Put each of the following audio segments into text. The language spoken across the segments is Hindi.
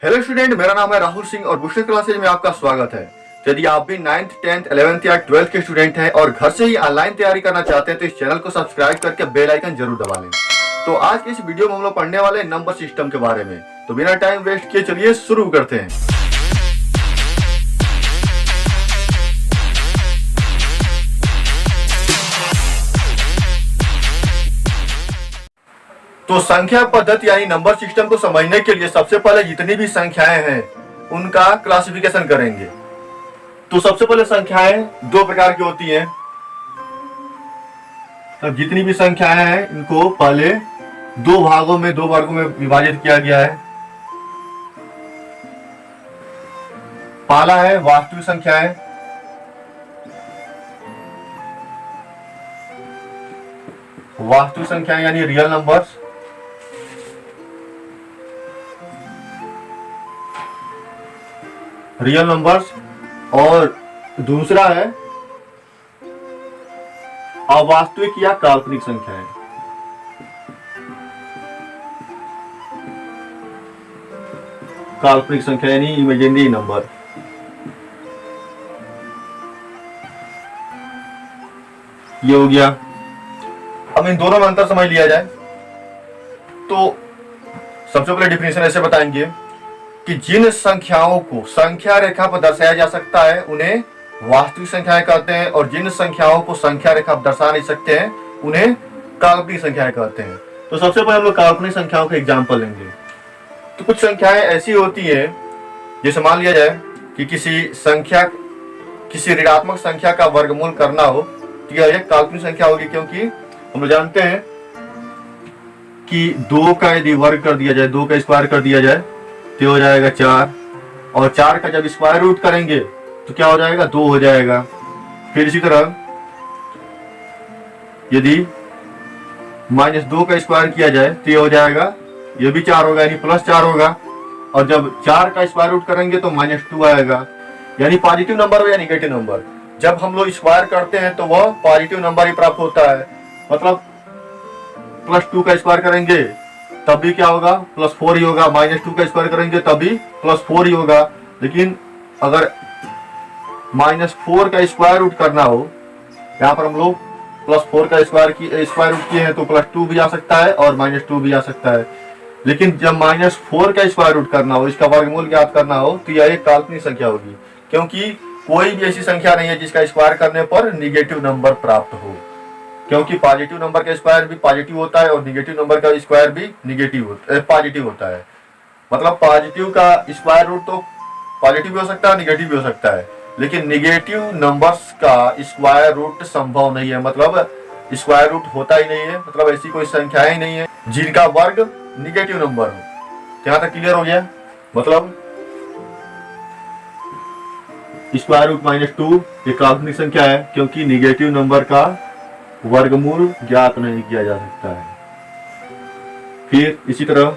हेलो स्टूडेंट, मेरा नाम है राहुल सिंह और बूस्टर क्लासेज में आपका स्वागत है। तो यदि आप भी 9th, 10th, 11th या 12th के स्टूडेंट हैं और घर से ही ऑनलाइन तैयारी करना चाहते हैं तो इस चैनल को सब्सक्राइब करके बेल आइकन जरूर दबा लें। तो आज की इस वीडियो में हम लोग पढ़ने वाले हैं नंबर सिस्टम के बारे में। तो बिना टाइम वेस्ट किए चलिए शुरू करते हैं। तो संख्या पद्धति यानी नंबर सिस्टम को समझने के लिए सबसे पहले जितनी भी संख्याएं हैं उनका क्लासिफिकेशन करेंगे। तो सबसे पहले संख्याएं दो प्रकार की होती हैं। तब जितनी भी संख्याएं हैं इनको पहले दो वर्गों में विभाजित किया गया है। पहला है वास्तविक संख्याएं, यानी रियल नंबर्स। और दूसरा है अवास्तविक या काल्पनिक संख्याएं। काल्पनिक संख्या यानी इमेजिनरी नंबर। ये हो गया। अब इन दोनों में अंतर समझ लिया जाए तो सबसे पहले डिफिनेशन ऐसे बताएंगे कि जिन संख्याओं को संख्या रेखा पर दर्शाया जा सकता है उन्हें वास्तविक संख्याएं कहते हैं, और जिन संख्याओं को संख्या रेखा पर दर्शा नहीं सकते हैं उन्हें काल्पनिक संख्याएं कहते हैं। तो सबसे पहले हम लोग काल्पनिक संख्याओं के एग्जाम्पल लेंगे। तो कुछ संख्याएं ऐसी होती हैं, जैसे मान लिया जाए कि किसी ऋणात्मक संख्या का वर्गमूल करना हो तो यह एक काल्पनिक संख्या होगी, क्योंकि हम लोग जानते हैं कि 2 का यदि वर्ग कर दिया जाए, 2 का स्क्वायर कर दिया जाए तो हो जाएगा 4, और 4 का जब स्क्वायर रूट करेंगे तो क्या हो जाएगा, 2 हो जाएगा। फिर इसी तरह यदि -2 का स्क्वायर किया जाए तो ये हो जाएगा, ये भी 4 होगा यानी +4 होगा, और जब 4 का स्क्वायर रूट करेंगे तो -2 आएगा। यानी पॉजिटिव नंबर हो या निगेटिव नंबर, जब हम लोग स्क्वायर करते हैं तो वह पॉजिटिव नंबर ही प्राप्त होता है। मतलब +2 का स्क्वायर करेंगे तब भी क्या होगा, +4 ही होगा। -2 का स्क्वायर करेंगे तब भी +4 ही होगा। लेकिन अगर -4 का स्क्वायर रूट करना हो, यहाँ पर हम लोग +4 का स्क्वायर रूट किए हैं तो +2 भी आ सकता है और -2 भी आ सकता है। लेकिन जब -4 का स्क्वायर रूट करना हो, इसका वर्गमूल ज्ञात करना हो, तो यह एक काल्पनिक संख्या होगी, क्योंकि कोई भी ऐसी संख्या नहीं है जिसका स्क्वायर करने पर निगेटिव नंबर प्राप्त हो। क्योंकि पॉजिटिव नंबर का स्क्वायर भी पॉजिटिव होता है और निगेटिव नंबर का स्क्वायर भी पॉजिटिव होता है। मतलब पॉजिटिव का स्क्वायर रूट तो पॉजिटिव भी हो सकता है, निगेटिव भी हो सकता है, लेकिन निगेटिव नंबर्स का स्क्वायर रूट संभव नहीं है। मतलब स्क्वायर रूट होता ही नहीं है, मतलब ऐसी कोई संख्या ही नहीं है जिनका वर्ग निगेटिव नंबर हो। यहाँ तक क्लियर हो गया। मतलब स्क्वायर रूट -2 एक काल्पनिक संख्या है, क्योंकि निगेटिव नंबर का वर्गमूल ज्ञात नहीं किया जा सकता है। फिर इसी तरह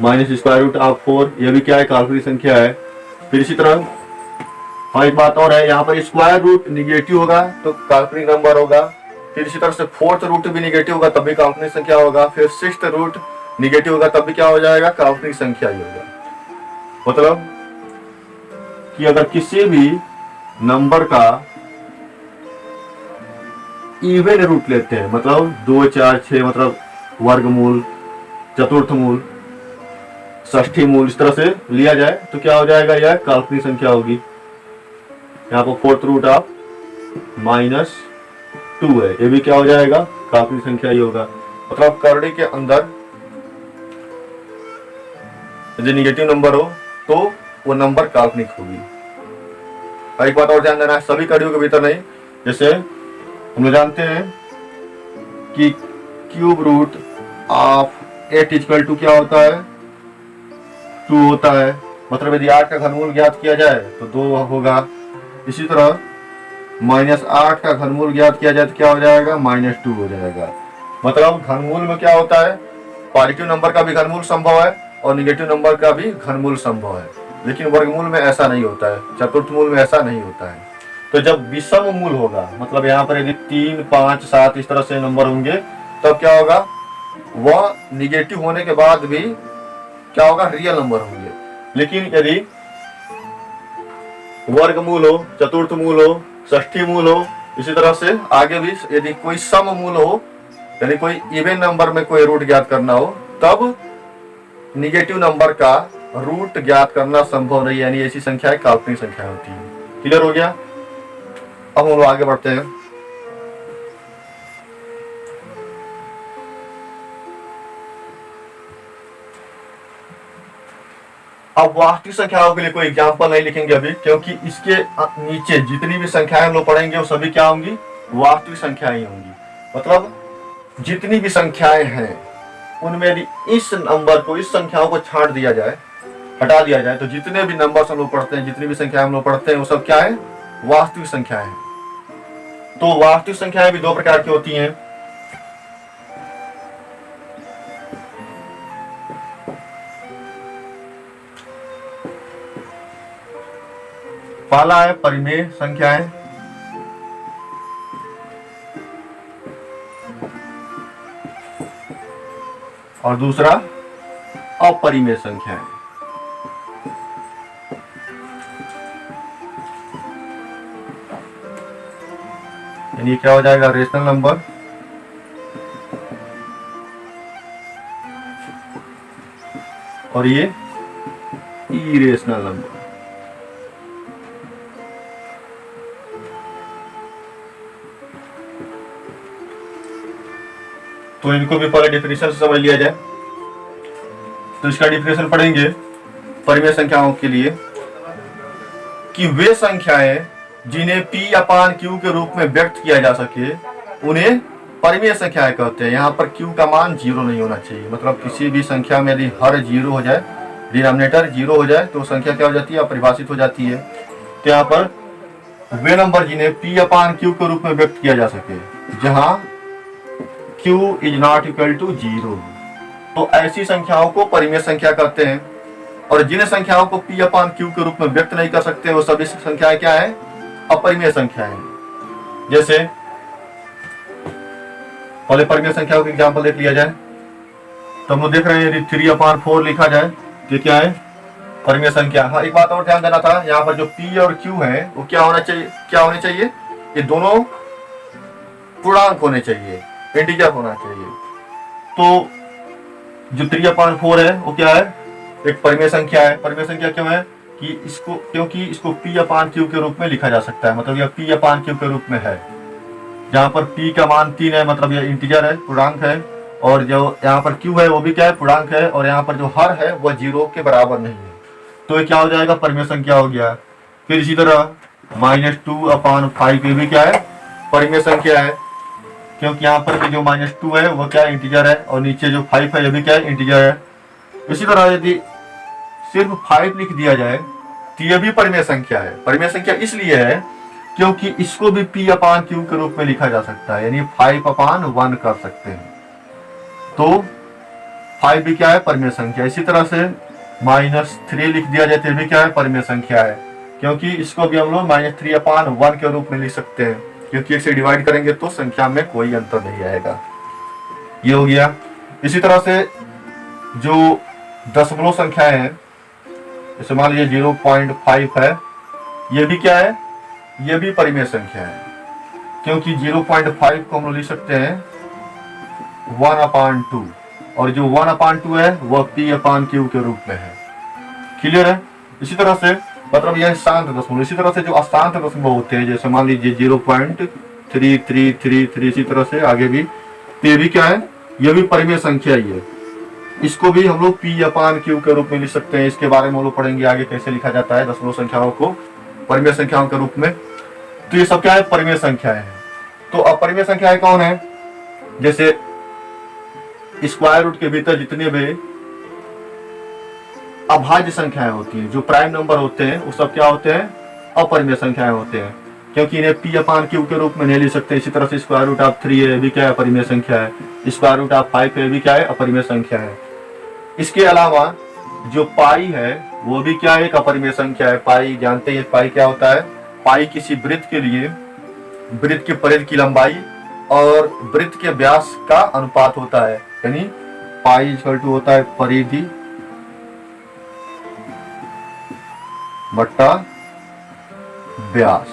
-√4 यह भी क्या है, काल्पनिक संख्या है। फिर इसी तरह एक बात और है, यहाँ पर स्क्वायर रूट निगेटिव होगा तो काल्पनिक नंबर होगा। फिर इसी तरह से 4th रूट भी निगेटिव होगा तब भी काल्पनिक संख्या होगा। फिर 6th रूट निगेटिव होगा तब भी क्या हो जाएगा, काल्पनिक संख्या ही होगा। मतलब कि अगर किसी भी नंबर का इवन रूट लेते हैं, मतलब 2, 4, 6, मतलब वर्गमूल, चतुर्थ मूल, षष्ठी मूल, इस तरह से लिया जाए तो क्या हो जाएगा, यह काल्पनिक संख्या होगी। यहाँ पर 4th रूट ऑफ -2 है, ये भी क्या हो जाएगा, काल्पनिक संख्या ही होगा। मतलब करड़ी के अंदर यदि निगेटिव नंबर हो तो वो नंबर काल्पनिक होगी। एक बात और ध्यान देना है, सभी कड़ियों के भीतर नहीं। जैसे हम लोग जानते हैं कि क्यूब रूट ऑफ 8 = क्या होता है, 2 होता है। मतलब यदि 8 का घनमूल ज्ञात किया जाए तो 2 होगा। इसी तरह -8 का घनमूल ज्ञात किया जाए तो क्या हो जाएगा, -2 हो जाएगा। मतलब घनमूल में क्या होता है, पॉजिटिव नंबर का भी घनमूल संभव है और निगेटिव नंबर का भी घनमूल संभव है, लेकिन वर्गमूल में ऐसा नहीं होता है, चतुर्थ मूल में ऐसा नहीं होता है। तो जब विषम मूल होगा, मतलब यहाँ पर यदि 3, 5, 7 इस तरह से नंबर होंगे, तब क्या होगा, वह निगेटिव होने के बाद भी क्या होगा, रियल नंबर होंगे। लेकिन यदि वर्गमूल हो, चतुर्थ मूल हो, षष्ठी मूल हो, इसी तरह से आगे भी यदि कोई सम मूल हो, यानी कोई इवन नंबर में कोई रूट ज्ञात करना हो, तब निगेटिव नंबर का रूट ज्ञात करना संभव नहीं, यानी ऐसी संख्याएं काल्पनिक संख्या होती है। क्लियर हो गया। अब हम लोग आगे बढ़ते हैं। अब वास्तविक संख्याओं के लिए कोई एग्जाम्पल नहीं लिखेंगे अभी, क्योंकि इसके नीचे जितनी भी संख्याएं हम लोग पढ़ेंगे वो सभी क्या होंगी, वास्तविक संख्याएं होंगी। मतलब जितनी भी संख्याएं हैं उनमें यदि इस नंबर को, इस संख्याओं को छांट दिया जाए, हटा दिया जाए, तो जितने भी नंबर हम लोग पढ़ते हैं, जितनी भी संख्याएं हम लोग पढ़ते हैं, वो सब क्या है, वास्तविक संख्याएं हैं। तो वास्तविक संख्याएं भी दो प्रकार की होती हैं। पहला है परिमेय संख्याएं, और दूसरा अपरिमेय संख्याएं। यानी क्या हो जाएगा, रेशनल नंबर और ये इरेशनल नंबर। तो इनको भी पहले डिफिनेशन से समझ लिया जाए। तो इसका डिफिनेशन पढ़ेंगे परिमेय संख्याओं के लिए कि वे संख्याएं जिन्हें P अपान Q के रूप में व्यक्त किया जा सके उन्हें परिमेय संख्याएं कहते हैं। यहाँ पर Q का मान 0 नहीं होना चाहिए। मतलब किसी भी संख्या में यदि हर 0 हो जाए, डिनोमिनेटर 0 हो जाए, तो संख्या क्या हो जाती है, अपरिभाषित हो जाती है। तो यहाँ पर वे नंबर जिन्हें P अपान Q के रूप में व्यक्त किया जा सके, जहां Q is not equal to 0, तो ऐसी संख्याओं को परिमेय संख्या कहते हैं। और जिन संख्याओं को P अपान Q के रूप में व्यक्त नहीं कर सकते वो सभी संख्याएं क्या है, अपरिमेय संख्याएं। जैसे पहले परिमेय संख्याओं का एग्जांपल देख लिया जाए। तो हम लोग देख रहे हैं यदि 3/4 लिखा जाए तो क्या है, परिमेय संख्या। हाँ, एक बात और ध्यान देना था, यहाँ पर जो P और Q है वो क्या होना चाहिए, क्या होने चाहिए, ये दोनों पूर्णांक होने चाहिए, इंटीजर होना चाहिए। तो जो 3/4 है वो क्या है, एक परिमेय संख्या है। परिमेय संख्या क्यों है कि इसको, क्योंकि इसको P अपान Q के रूप में लिखा जा सकता है। मतलब यह P अपान Q के रूप में है। जहाँ पर P का मान 3 है, मतलब यह इंटीजर है, पूर्णांक है। और जो यहाँ पर Q है वो भी क्या है, पूर्णांक है। और यहाँ पर जो हर है वह 0 के बराबर नहीं है, तो ये क्या हो जाएगा, परिमेय संख्या हो गया। फिर इसी तरह -2/5 ये भी क्या है, परिमेय संख्या है। क्योंकि यहाँ पर भी जो -2 है वो क्या है, इंटीजर है। और नीचे जो 5 है ये भी क्या है, इंटीजर है। इसी तरह यदि सिर्फ 5 लिख दिया जाए तो ये भी परिमेय संख्या है। परिमेय संख्या इसलिए है क्योंकि इसको भी P अपान Q के रूप में लिखा जा सकता है, यानी 5/1 कर सकते हैं। तो 5 भी क्या है, परिमेय संख्या। इसी तरह से -3 लिख दिया जाए तो भी क्या है, परिमेय संख्या है। क्योंकि इसको भी हम लोग -3/1 के रूप में लिख सकते हैं, क्योंकि इसे डिवाइड करेंगे तो संख्या में कोई अंतर नहीं आएगा। ये हो गया। इसी तरह से जो दशमलव संख्याएं हैं, जैसे मान लीजिए 0.5 है, ये भी क्या है, ये भी परिमेय संख्या है। क्योंकि 0.5 को हम लोग लिख सकते हैं 1/2, और जो 1/2 है वह P अपान Q के रूप में है। क्लियर है। इसी तरह से मतलब यह शांत दशमलव। इसी तरह से जो अशांत दशमलव होते हैं, जैसे मान लीजिए 0.3333, इसी तरह से आगे भी, तो ये भी क्या है, यह भी परिमेय संख्या ही है। इसको भी हम लोग P अपान Q के रूप में लिख सकते हैं। इसके बारे में हम लोग पढ़ेंगे आगे कैसे लिखा जाता है दशमलव संख्याओं को परिमेय संख्याओं के रूप में। तो ये सब क्या है, परिमेय संख्याएं हैं। तो अपरिमेय संख्याएं कौन है, जैसे स्क्वायर रूट के भीतर जितने भी अभाज्य संख्याएं होती हैं, जो प्राइम नंबर होते हैं, वो सब क्या होते हैं, अपरिमेय संख्याएं होते हैं। क्योंकि इन्हें P अपान Q के रूप में नहीं लिख सकते। इसी तरह से स्क्वायर रूट ऑफ 3 है भी क्या है, अपरिमेय संख्या है। स्क्वायर रूट ऑफ 5 है भी क्या है, अपरिमेय संख्या है। इसके अलावा जो पाई है वो भी क्या है, एक अपरिमेय संख्या है। पाई जानते हैं पाई क्या होता है। पाई किसी वृत्त के लिए वृत्त के परिधि की लंबाई और वृत्त के व्यास का अनुपात होता है। यानी पाई इक्वल टू होता है परिधि बट्टा व्यास,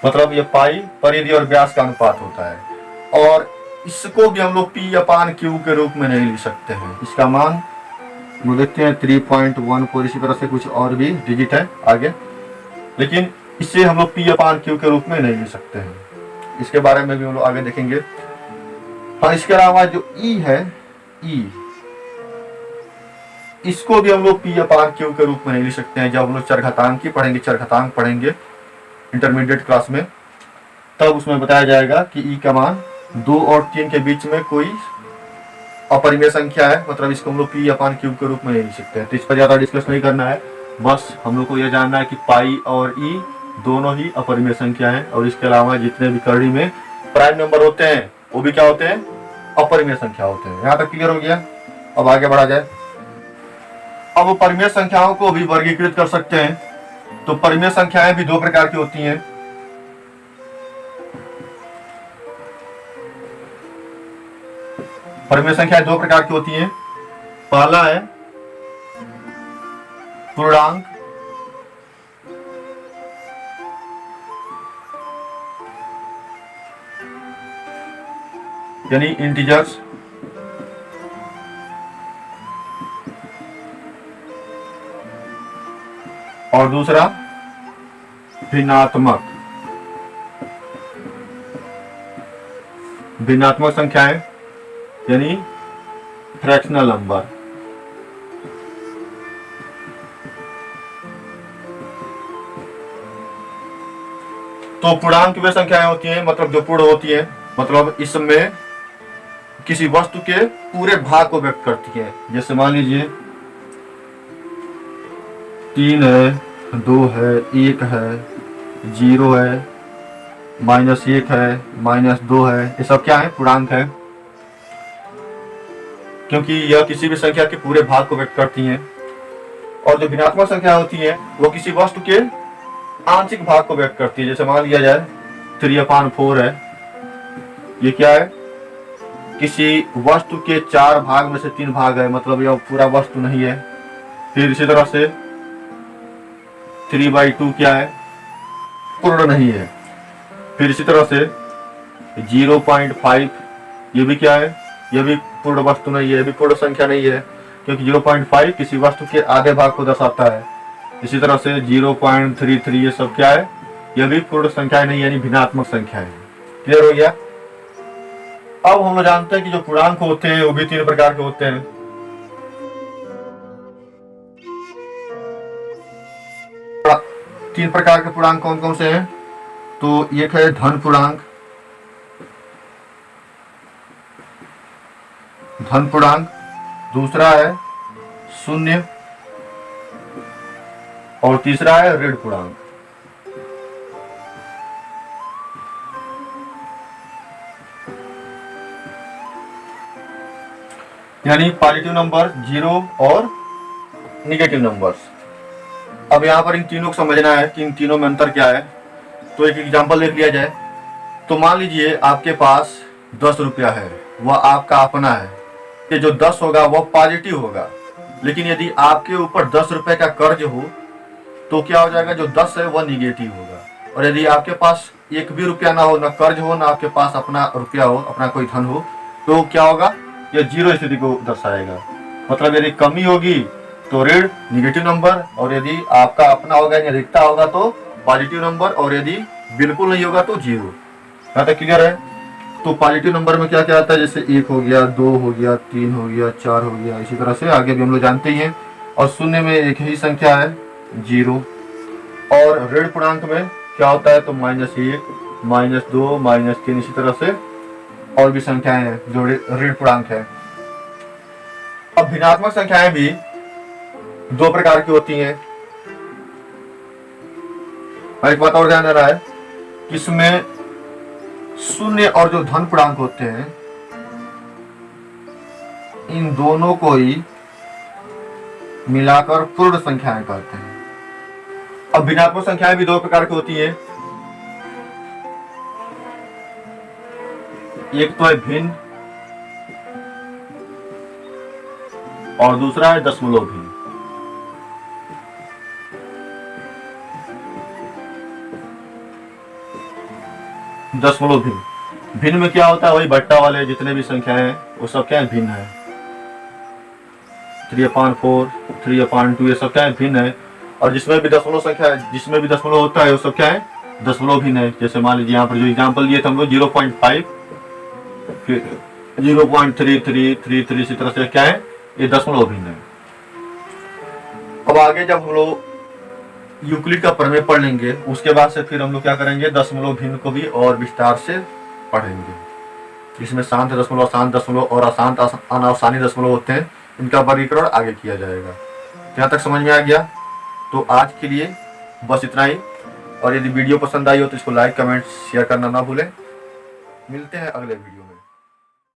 मतलब ये पाई परिधि और व्यास का अनुपात होता है। और इसको भी हम लोग पी अपान क्यू के रूप में नहीं लिख सकते हैं। इसका मान हम लोग देखते हैं 3.14, इसी तरह से कुछ और भी डिजिट है आगे, लेकिन इसे हम लोग पी अपान क्यू के रूप में नहीं लिख सकते हैं। इसके बारे में भी हम लोग आगे देखेंगे। हाँ, इसके अलावा जो ई है, ई, इसको भी हम लोग पी अपान क्यू के रूप में नहीं लिख सकते हैं। जब हम लोग चरघातांकी पढ़ेंगे, चरघातांक पढ़ेंगे इंटरमीडिएट क्लास में, तब उसमें बताया जाएगा कि ई का मान 2 और 3 के बीच में कोई अपरिमेय संख्या है, मतलब इसको हम लोग पी अपान क्यू के रूप में नहीं लिख सकते हैं। तो इस पर ज्यादा डिस्कस नहीं करना है, बस हम लोग को यह जानना है कि पाई और ई दोनों ही अपरिमेय संख्या है, और इसके अलावा जितने भी करड़ी में प्राइम नंबर होते हैं वो भी क्या होते हैं, अपरिमेय संख्या होते हैं। यहाँ तक क्लियर हो गया। अब आगे बढ़ा जाए। अब परिमेय संख्याओं को भी वर्गीकृत कर सकते हैं। तो परिमेय संख्याएं भी 2 प्रकार की होती हैं। परिमेय संख्याएं 2 प्रकार की होती हैं। पहला है पूर्णांक, यानी इंटीजर्स, और दूसरा भिन्नात्मक, भिन्नात्मक संख्याएं यानी फ्रैक्शनल नंबर। तो पूर्णांक वे संख्याएं होती हैं, मतलब जो पूर्ण होती हैं, मतलब इसमें किसी वस्तु के पूरे भाग को व्यक्त करती है। जैसे मान लीजिए 3 है, 2 है, 1 है, 0 है, -1 है, -2 है, ये सब क्या है, पूर्णांक है, क्योंकि यह किसी भी संख्या के पूरे भाग को व्यक्त करती हैं। और जो भिन्नात्मक संख्या होती है वो किसी वस्तु के आंशिक भाग को व्यक्त करती है। जैसे मान लिया जाए 3/4 है, ये क्या है, किसी वस्तु के 4 भाग में से 3 भाग है, मतलब यह पूरा वस्तु नहीं है। फिर इसी तरह से 3/2 क्या है, पूर्ण नहीं है। फिर इसी तरह से 0.5 ये भी क्या है, यह भी पूर्ण वस्तु नहीं है, यह भी पूर्ण संख्या नहीं है, क्योंकि 0.5 किसी वस्तु के आधे भाग को दर्शाता है। इसी तरह से 0.33 ये सब क्या है, यह भी पूर्ण संख्या नहीं, यानी भिन्नात्मक संख्या है। क्लियर हो गया। अब हम लोग जानते हैं कि जो पूर्णांक होते हैं वो भी 3 प्रकार के होते हैं। 3 प्रकार के पूर्णांक कौन कौन से हैं? तो एक है धन पूर्णांक, धन पूर्णांक, दूसरा है शून्य, और तीसरा है ऋण पूर्णांक। यानी पॉजिटिव नंबर, 0 और निगेटिव नंबर्स। अब यहाँ पर इन तीनों को समझना है कि इन तीनों में अंतर क्या है। तो एक एग्जांपल देख लिया जाए। तो मान लीजिए आपके पास 10 रुपया है, वह आपका अपना है। ये जो 10 होगा वह पॉजिटिव होगा, लेकिन यदि आपके ऊपर 10 रुपए का कर्ज हो तो क्या हो जाएगा, जो 10 है वह निगेटिव होगा। और यदि आपके पास 1 भी रुपया ना हो, ना कर्ज हो, ना आपके पास अपना रुपया हो, अपना कोई धन हो, तो क्या होगा, यह 0 स्थिति को दर्शाएगा। मतलब यदि कमी होगी तो ऋण, निगेटिव नंबर, और यदि आपका अपना होगा यानी अधिकता होगा तो पॉजिटिव नंबर, और यदि बिल्कुल नहीं होगा तो 0। यहाँ तक क्लियर है। तो पॉजिटिव नंबर में क्या क्या आता है, जैसे 1 हो गया, 2 हो गया, 3 हो गया, 4 हो गया, इसी तरह से आगे भी हम लोग जानते ही हैं। और शून्य में एक ही संख्या है, 0। और ऋण पूर्णांक में क्या होता है, तो -1, -2, -3, इसी तरह से और भी संख्याएं हैं जो ऋण पूर्णांक है। अब भिन्नात्मक संख्याएं भी 2 प्रकार की होती हैं। एक बात और ध्यान देना है, इसमें शून्य और जो धन पूर्णांक होते हैं, इन दोनों को ही मिलाकर पूर्ण संख्याएं कहते हैं। अब भिन्नात्मक संख्याएं भी 2 प्रकार की होती हैं। एक तो है भिन्न और दूसरा है दशमलव भिन्न। दशमलव भिन्न। भिन्न में क्या होता है, वही बट्टा वाले जितने भी संख्याएं हैं वो सब क्या है, भिन्न है। 3/4, 3/2 ये सब क्या है, भिन्न है। और जिसमें भी दशमलव संख्या है, जिसमें भी दशमलव होता है वो सब क्या है, दशमलव भिन्न है। जैसे मान लीजिए यहाँ पर जो एग्जाम्पल दिए थे हम लोग 0.5, फिर 0.3333, इसी तरह से क्या है, ये दशमलव भिन्न है। अब आगे जब हम लोग यूक्लिड का प्रमेय पढ़ लेंगे उसके बाद से फिर हम लोग क्या करेंगे, दशमलव भिन्न को भी और विस्तार से पढ़ेंगे। इसमें शांत दशमलव, अशांत दशमलव और अशांत अनावसानी दशमलव होते हैं, इनका वर्गीकरण आगे किया जाएगा। यहाँ तक समझ में आ गया? तो आज के लिए बस इतना ही। और यदि वीडियो पसंद आई हो तो इसको लाइक, कमेंट, शेयर करना ना भूलें। मिलते हैं अगले वीडियो में।